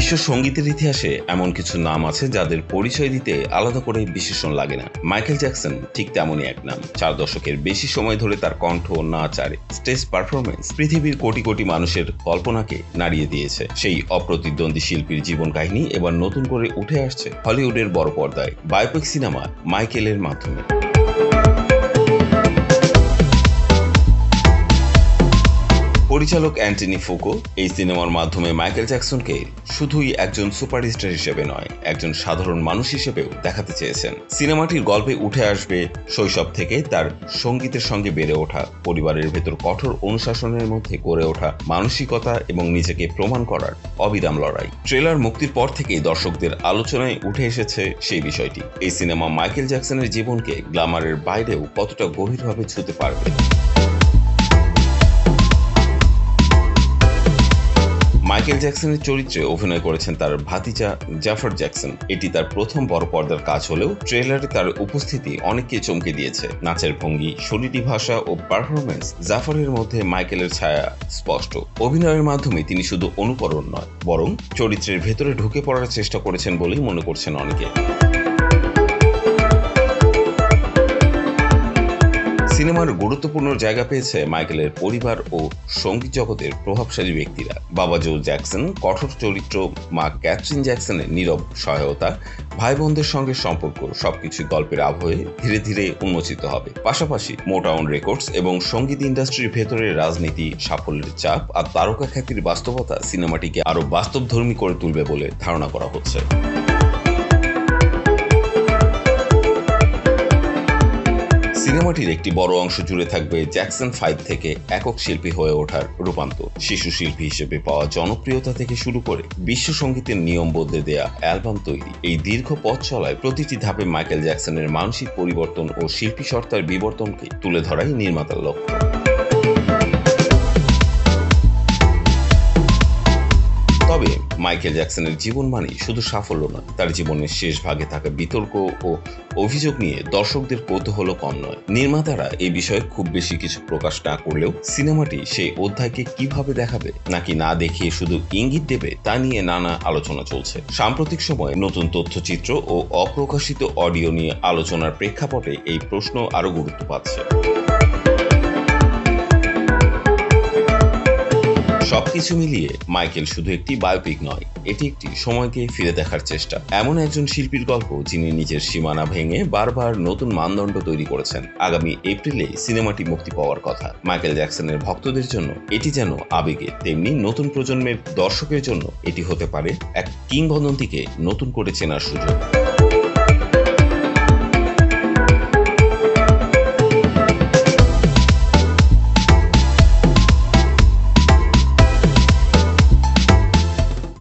বিশ্ব সঙ্গীতের ইতিহাসে এমন কিছু নাম আছে যাদের পরিচয় দিতে আলাদা করে বিশেষণ লাগে না। মাইকেল জ্যাকসন ঠিক তেমনই এক নাম। 4 দশকের বেশি সময় ধরে তার কণ্ঠ, নাচ আর স্টেজ পারফরমেন্স পৃথিবীর কোটি কোটি মানুষের কল্পনাকে নাড়িয়ে দিয়েছে। সেই অপ্রতিদ্বন্দ্বী শিল্পীর জীবন কাহিনী এবার নতুন করে উঠে আসছে হলিউডের বড় পর্দায় বায়োপিক সিনেমা মাইকেলের মাধ্যমে। পরিচালক অ্যান্টনি ফুকো এই সিনেমার মাধ্যমে মাইকেল জ্যাকসনকে শুধুই একজন সুপারস্টার হিসেবে নয়, একজন সাধারণ মানুষ হিসেবেও দেখাতে চেয়েছেন। সিনেমাটির গল্পে উঠে আসবে শৈশব থেকে তার সঙ্গীতের সঙ্গে বেড়ে ওঠা, পরিবারের ভেতর কঠোর অনুশাসনের মধ্যে গড়ে ওঠা মানসিকতা এবং নিজেকে প্রমাণ করার অবিরাম লড়াই। ট্রেলার মুক্তির পর থেকেই দর্শকদের আলোচনায় উঠে এসেছে সেই বিষয়টি। এই সিনেমা মাইকেল জ্যাকসনের জীবনকে গ্ল্যামারের বাইরেও কতটা গভীরভাবে ছুঁতে পারবে। মাইকেল জ্যাকসনের চরিত্রে অভিনয় করেছেন তার ভাতিজা জাফর জ্যাকসন। এটি তার প্রথম বড় পর্দার কাজ হলেও ট্রেলারে তার উপস্থিতি অনেককে চমকে দিয়েছে। নাচের ভঙ্গি, শরীরী ভাষা ও পারফরমেন্স, জাফরের মধ্যে মাইকেলের ছায়া স্পষ্ট। অভিনয়ের মাধ্যমে তিনি শুধু অনুকরণ নয়, বরং চরিত্রের ভেতরে ঢুকে পড়ার চেষ্টা করেছেন বলেই মনে করছেন অনেকে। সিনেমার গুরুত্বপূর্ণ জায়গা পেয়েছে মাইকেলের পরিবার ও সঙ্গীত জগতের প্রভাবশালী ব্যক্তিরা। বাবা জো জ্যাকসন কঠোর চরিত্র, মা ক্যাথরিন জ্যাকসনের নীরব সহায়তা, ভাই বোনদের সঙ্গে সম্পর্ক সবকিছু গল্পের আবহে ধীরে ধীরে উন্মোচিত হবে। পাশাপাশি মোটাউন রেকর্ডস এবং সঙ্গীত ইন্ডাস্ট্রির ভেতরে রাজনীতি, সাফল্যের চাপ আর তারকা খ্যাতির বাস্তবতা সিনেমাটিকে আরও বাস্তবধর্মী করে তুলবে বলে ধারণা করা হচ্ছে। সিনেমাটির একটি বড় অংশ জুড়ে থাকবে জ্যাকসন 5 থেকে একক শিল্পী হয়ে ওঠার রূপান্তর। শিশু শিল্পী হিসেবে পাওয়া জনপ্রিয়তা থেকে শুরু করে বিশ্ব সঙ্গীতের নিয়ম বদলে দেয়া অ্যালবাম তৈরি, এই দীর্ঘ পথ চলায় প্রতিটি ধাপে মাইকেল জ্যাকসনের মানসিক পরিবর্তন ও শিল্পী সত্তার বিবর্তনকে তুলে ধরাই নির্মাতার লক্ষ্য। তবে মাইকেল জ্যাকসনের জীবন মানে শুধু সাফল্য নয়, তার জীবনের শেষ ভাগে থাকা বিতর্ক ও অভিযোগ নিয়ে দর্শকদের কৌতূহল কম নয়। নির্মাতারা এই বিষয়ে খুব বেশি কিছু প্রকাশ না করলেও সিনেমাটি সেই অধ্যায়কে কিভাবে দেখাবে নাকি না দেখিয়ে শুধু ইঙ্গিত দেবে তা নিয়ে নানা আলোচনা চলছে। সাম্প্রতিক সময়ে নতুন তথ্যচিত্র ও অপ্রকাশিত অডিও নিয়ে আলোচনার প্রেক্ষাপটে এই প্রশ্ন আরও গুরুত্ব পাচ্ছে। সবকিছু মিলিয়ে মাইকেল শুধু একটি বায়োপিক নয়, এটি একটি সময়কে ফিরে দেখার চেষ্টা। এমন একজন শিল্পীর গল্প যিনি নিজের সীমানা ভেঙে বারবার নতুন মানদণ্ড তৈরি করেছেন। আগামী এপ্রিলে সিনেমাটি মুক্তি পাওয়ার কথা। মাইকেল জ্যাকসনের ভক্তদের জন্য এটি যেন আবেগে, তেমনি নতুন প্রজন্মের দর্শকের জন্য এটি হতে পারে এক কিংবদন্তিকে নতুন করে চেনার সুযোগ।